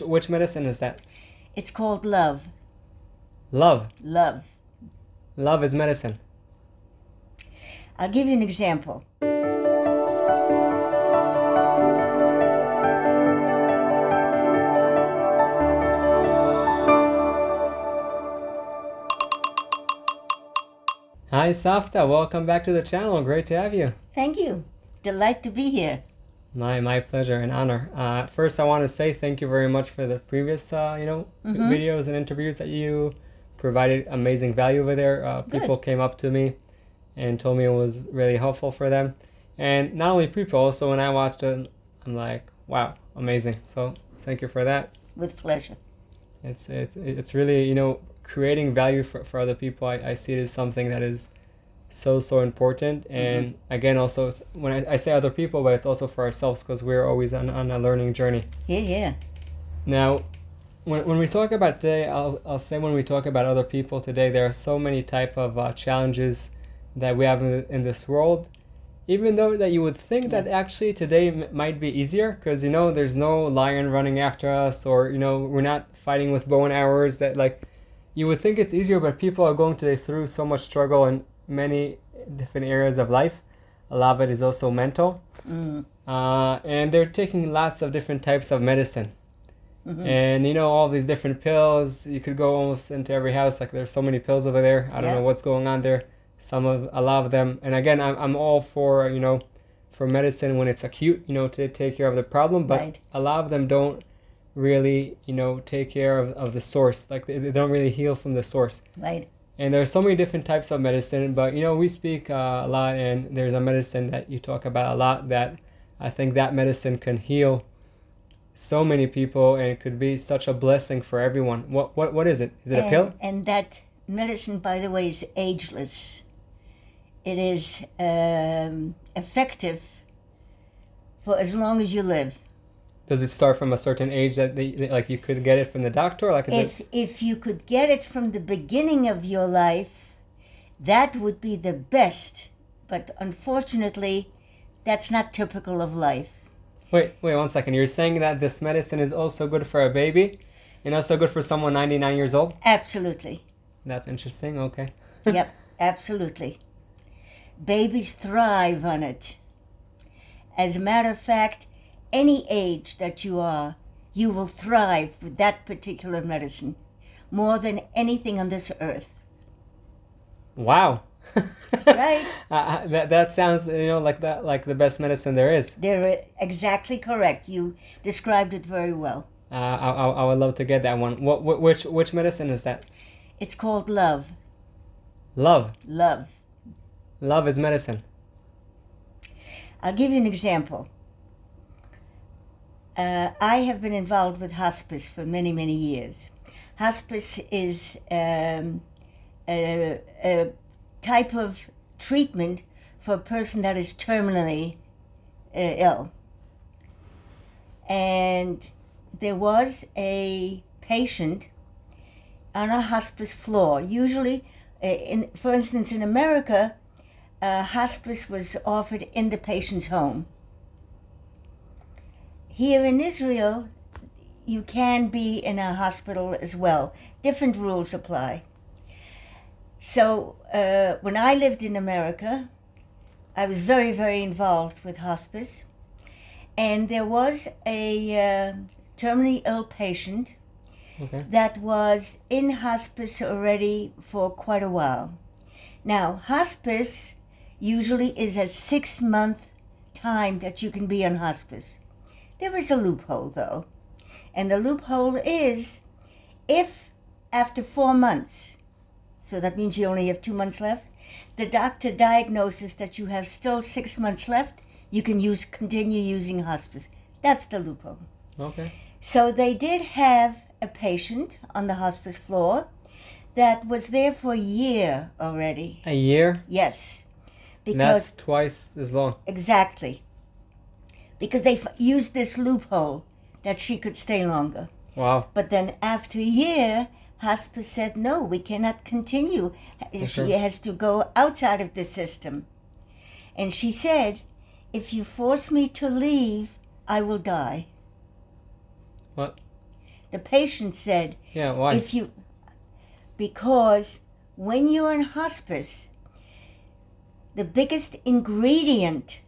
Which medicine is that? It's called love. Love. Love. Love is medicine. I'll give you an example. Hi, Safta. Welcome back to the channel. Great to have you. Thank you. Delight to be here. My pleasure and honor. First, I want to say thank you very much for the previous, videos and interviews that you provided amazing value over there. People came up to me and told me it was really helpful for them. And not only people, also when I watched it, I'm like, wow, amazing. So thank you for that. With pleasure. It's really, creating value for other people. I see it as something that is so important. And again, also it's, when I say other people, but it's also for ourselves, because we're always on a learning journey. Yeah. Now, when we talk about today, I'll say when we talk about other people today, there are so many type of challenges that we have in this world, even though that you would think that actually today might be easier, because there's no lion running after us, or we're not fighting with bow and arrows. That, like, you would think it's easier, but people are going today through so much struggle in many different areas of life. A lot of it is also mental. And they're taking lots of different types of medicine. And all these different pills. You could go almost into every house. Like, there's so many pills over there. I don't know what's going on there. A lot of them. And again, I'm all for for medicine when it's acute, to take care of the problem. But a lot of them don't really take care of the source. Like, they don't really heal from the source. Right. And there are so many different types of medicine, but we speak a lot, and there's a medicine that you talk about a lot that I think that medicine can heal so many people, and it could be such a blessing for everyone. What is it? Is it a pill? And that medicine, by the way, is ageless. It is effective for as long as you live. Does it start from a certain age that like you could get it from the doctor? Or like, if you could get it from the beginning of your life, that would be the best. But unfortunately, that's not typical of life. Wait 1 second. You're saying that this medicine is also good for a baby and also good for someone 99 years old? Absolutely. That's interesting. Okay. Yep, absolutely. Babies thrive on it. As a matter of fact, any age that you are, you will thrive with that particular medicine more than anything on this earth. Wow. Right? That sounds like the best medicine there is. They're exactly correct. You described it very well. I would love to get that one. Which medicine is that? It's called love. Love. Love. Love is medicine. I'll give you an example. I have been involved with hospice for many, many years. Hospice is a type of treatment for a person that is terminally ill. And there was a patient on a hospice floor. Usually, for instance, in America, hospice was offered in the patient's home. Here in Israel, you can be in a hospital as well. Different rules apply. So when I lived in America, I was very, very involved with hospice. And there was a terminally ill patient that was in hospice already for quite a while. Now, hospice usually is a 6-month time that you can be on hospice. There is a loophole, though. And the loophole is if after 4 months, so that means you only have 2 months left, the doctor diagnoses that you have still 6 months left, you can continue using hospice. That's the loophole. Okay. So they did have a patient on the hospice floor that was there for a year already. A year? Yes. That's twice as long. Exactly. Because they used this loophole that she could stay longer. Wow. But then after a year, hospice said, no, we cannot continue. She has to go outside of the system. And she said, if you force me to leave, I will die. What? The patient said, Yeah, why? because when you're in hospice, the biggest ingredient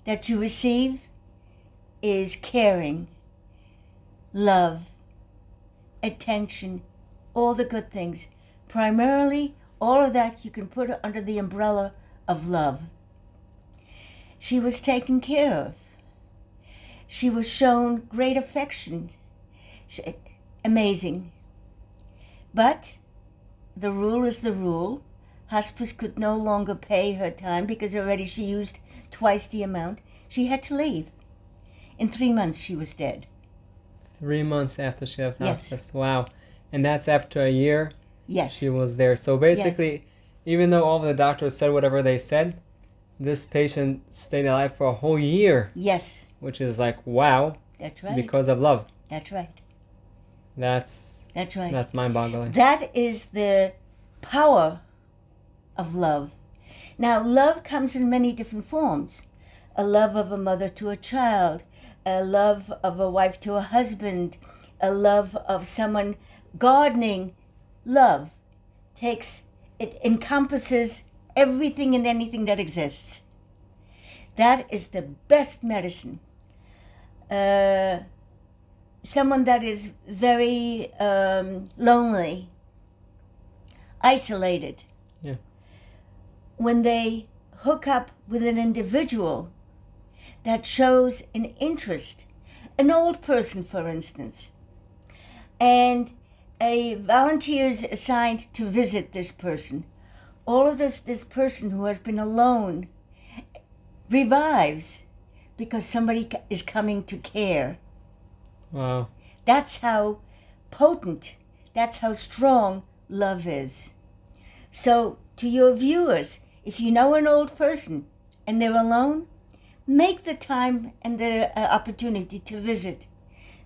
that you receive is caring, love, attention, all the good things. Primarily, all of that you can put under the umbrella of love. She was taken care of. She was shown great affection. Amazing. But the rule is the rule. Hospice could no longer pay her time because already she used twice the amount. She had to leave. In 3 months, she was dead. 3 months after she left Yes. hospice. Wow. And that's after a year Yes. she was there. So basically, even though all the doctors said whatever they said, this patient stayed alive for a whole year, Yes. which is like, wow, That's right. because of love. That's right. That's right. That's mind-boggling. That is the power of love. Now, love comes in many different forms. A love of a mother to a child, a love of a wife to a husband, a love of someone gardening. Love it encompasses everything and anything that exists. That is the best medicine. Someone that is very lonely, isolated. Yeah. When they hook up with an individual that shows an interest, an old person, for instance, and a volunteer is assigned to visit this person, all of this person who has been alone revives because somebody is coming to care. Wow. That's how potent, that's how strong love is. So, to your viewers, if you know an old person and they're alone, make the time and the opportunity to visit,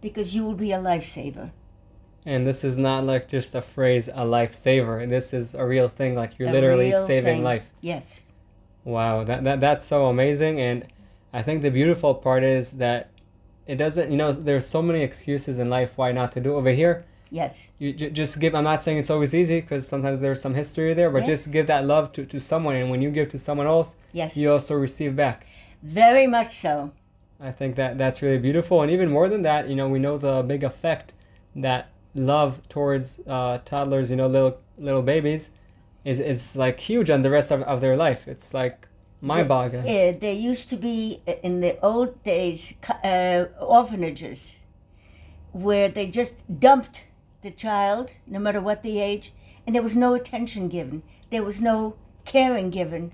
because you will be a lifesaver. And this is not like just a phrase, a lifesaver. This is a real thing, like you're A literally real saving thing. life. Yes. Wow, that's so amazing. And I think the beautiful part is that it doesn't, there's so many excuses in life why not to do over here. Yes. You just give, I'm not saying it's always easy because sometimes there's some history there, but Yes. just give that love to someone. And when you give to someone else, Yes. you also receive back. Very much so. I think that's really beautiful. And even more than that, we know the big effect that love towards toddlers, little babies, is like huge on the rest of their life. It's like mind-boggling. There used to be, in the old days, orphanages where they just dumped the child, no matter what the age, and there was no attention given. There was no caring given.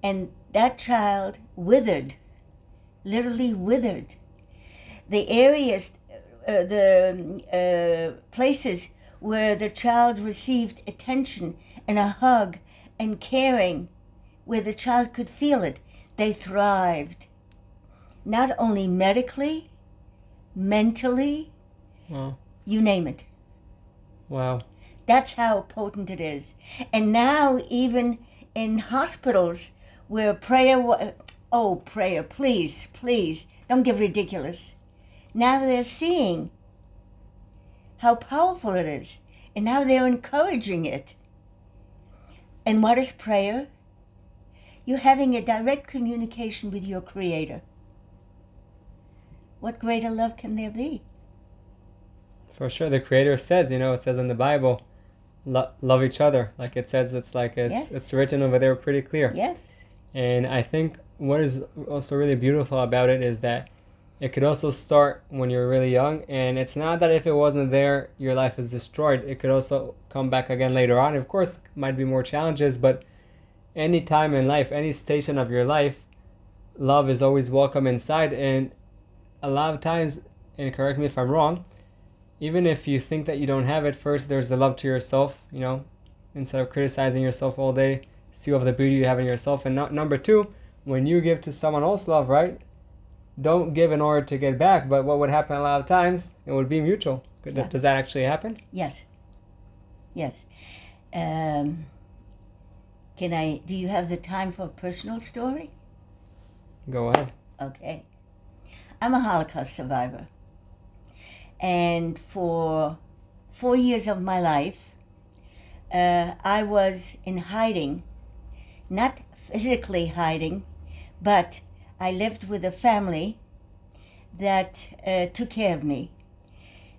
And that child withered, literally withered. The areas, the places where the child received attention and a hug and caring, where the child could feel it, they thrived. Not only medically, mentally, Wow. you name it. Wow. That's how potent it is. And now even in hospitals where prayer, please, don't get ridiculous. Now they're seeing how powerful it is, and now they're encouraging it. And what is prayer? You're having a direct communication with your Creator. What greater love can there be? For sure. The Creator says, it says in the Bible, love each other. Like it says, Yes. it's written over there pretty clear. Yes. And I think what is also really beautiful about it is that it could also start when you're really young. And it's not that if it wasn't there, your life is destroyed. It could also come back again later on. Of course, might be more challenges, but any time in life, any station of your life, love is always welcome inside. And a lot of times, and correct me if I'm wrong, even if you think that you don't have it, first there's the love to yourself, instead of criticizing yourself all day, see all the beauty you have in yourself. And number two, when you give to someone else love, right, don't give in order to get back, but what would happen a lot of times, it would be mutual. Yeah. Does that actually happen? Yes. Yes. Do you have the time for a personal story? Go ahead. Okay. I'm a Holocaust survivor. And for 4 years of my life, I was in hiding, not physically hiding, but I lived with a family that took care of me.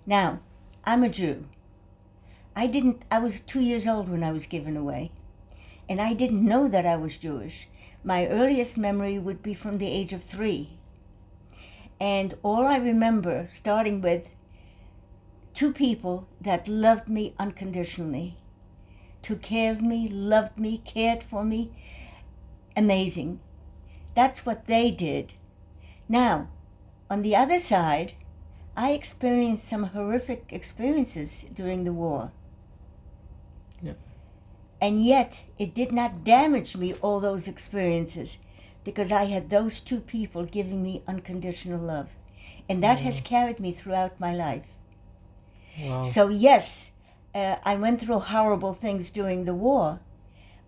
Now, I'm a Jew. I was 2 years old when I was given away, and I didn't know that I was Jewish. My earliest memory would be from the age of 3. And all I remember, starting with 2 people that loved me unconditionally, took care of me, loved me, cared for me. Amazing. That's what they did. Now, on the other side, I experienced some horrific experiences during the war. Yeah. And yet, it did not damage me, all those experiences, because I had those 2 people giving me unconditional love. And that has carried me throughout my life. Wow. So yes, I went through horrible things during the war,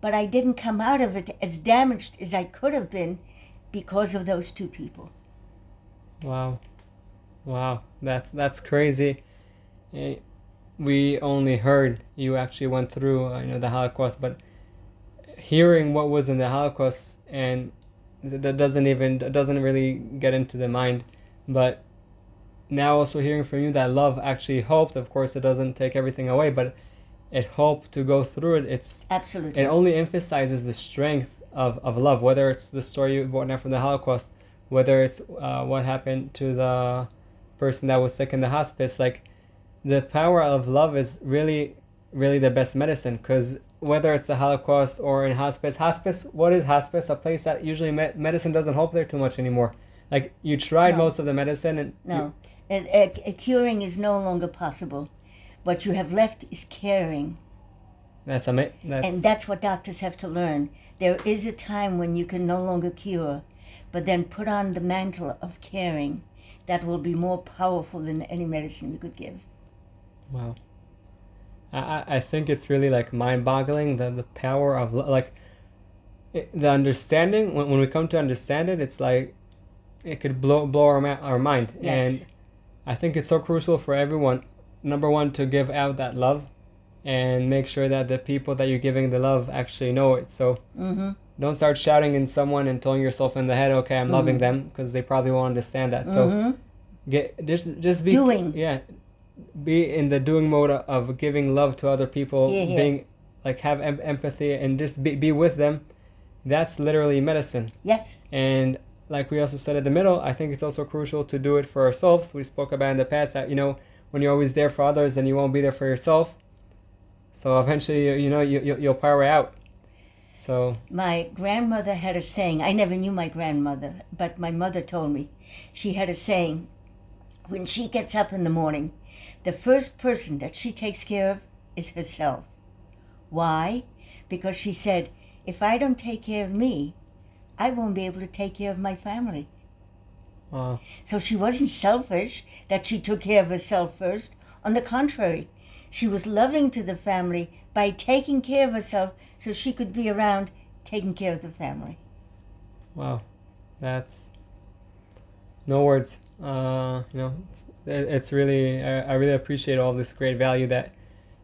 but I didn't come out of it as damaged as I could have been because of those 2 people. Wow. Wow. That's crazy. We only heard you actually went through the Holocaust, but hearing what was in the Holocaust, and that doesn't really get into the mind. But now also hearing from you that love actually helped. Of course, it doesn't take everything away, but it helped to go through it. Absolutely. It only emphasizes the strength of love, whether it's the story you brought down from the Holocaust, whether it's what happened to the person that was sick in the hospice. Like, the power of love is really, really the best medicine, because whether it's the Holocaust or in hospice, what is hospice? A place that usually medicine doesn't help there too much anymore. Like, you tried most of the medicine and... No, a curing is no longer possible. What you have left is caring. That's amazing. And that's what doctors have to learn. There is a time when you can no longer cure, but then put on the mantle of caring. That will be more powerful than any medicine you could give. Wow. I think it's really like mind-boggling, the power of the understanding. When we come to understand it, it's like it could blow our mind. Yes. And I think it's so crucial for everyone, number one, to give out that love and make sure that the people that you're giving the love actually know it. So don't start shouting in someone and telling yourself in the head, okay, I'm loving them, because they probably won't understand that. So just be doing. Yeah, be in the doing mode of giving love to other people, being like, have empathy, and just be with them. That's literally medicine. Yes. And like we also said in the middle, I think it's also crucial to do it for ourselves. We spoke about in the past that, when you're always there for others, then you won't be there for yourself. So eventually, you'll power out. So my grandmother had a saying. I never knew my grandmother, but my mother told me. She had a saying, when she gets up in the morning, the first person that she takes care of is herself. Why? Because she said, if I don't take care of me, I won't be able to take care of my family. Wow. So she wasn't selfish that she took care of herself first. On the contrary, she was loving to the family by taking care of herself so she could be around taking care of the family. Wow. That's no words. It's really, I really appreciate all this great value that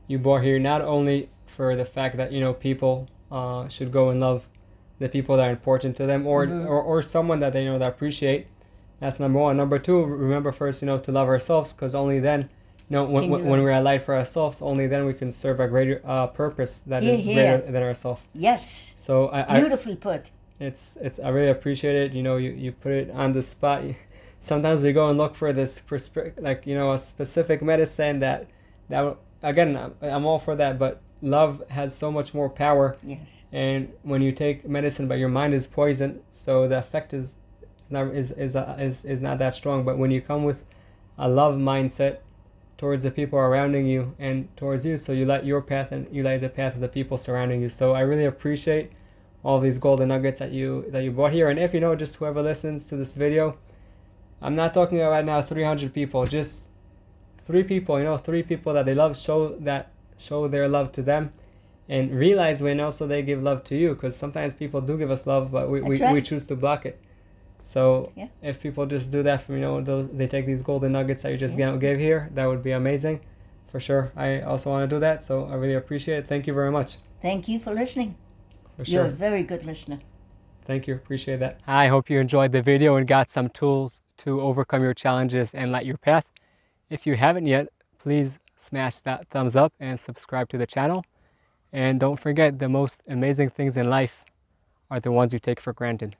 you brought here, not only for the fact that, people should go and love the people that are important to them, or someone that they that appreciate. That's number one. Number two, remember first, to love ourselves, because only then, when we're alive for ourselves, only then we can serve a greater purpose that is greater than ourselves. Yes. So beautifully put. It's I really appreciate it. You put it on the spot. Sometimes we go and look for this a specific medicine that again, I'm all for that, but love has so much more power. Yes. And when you take medicine, but your mind is poisoned, so the effect is not that strong. But when you come with a love mindset towards the people surrounding you and towards you, so you light your path and you light the path of the people surrounding you. So I really appreciate all these golden nuggets that you brought here. And if just whoever listens to this video, I'm not talking about now 300 people, just 3 people, 3 people that they love, show their love to them, and realize when also they give love to you, because sometimes people do give us love, but we choose to block it. So Yeah. if people just do that from, they take these golden nuggets that you just Yeah. gave here, that would be amazing. For sure. I also want to do that, so I really appreciate it. Thank you very much. Thank you for listening. For You're sure. a very good listener. Thank you. Appreciate that. I hope you enjoyed the video and got some tools to overcome your challenges and light your path. If you haven't yet, please smash that thumbs up and subscribe to the channel. And don't forget, the most amazing things in life are the ones you take for granted.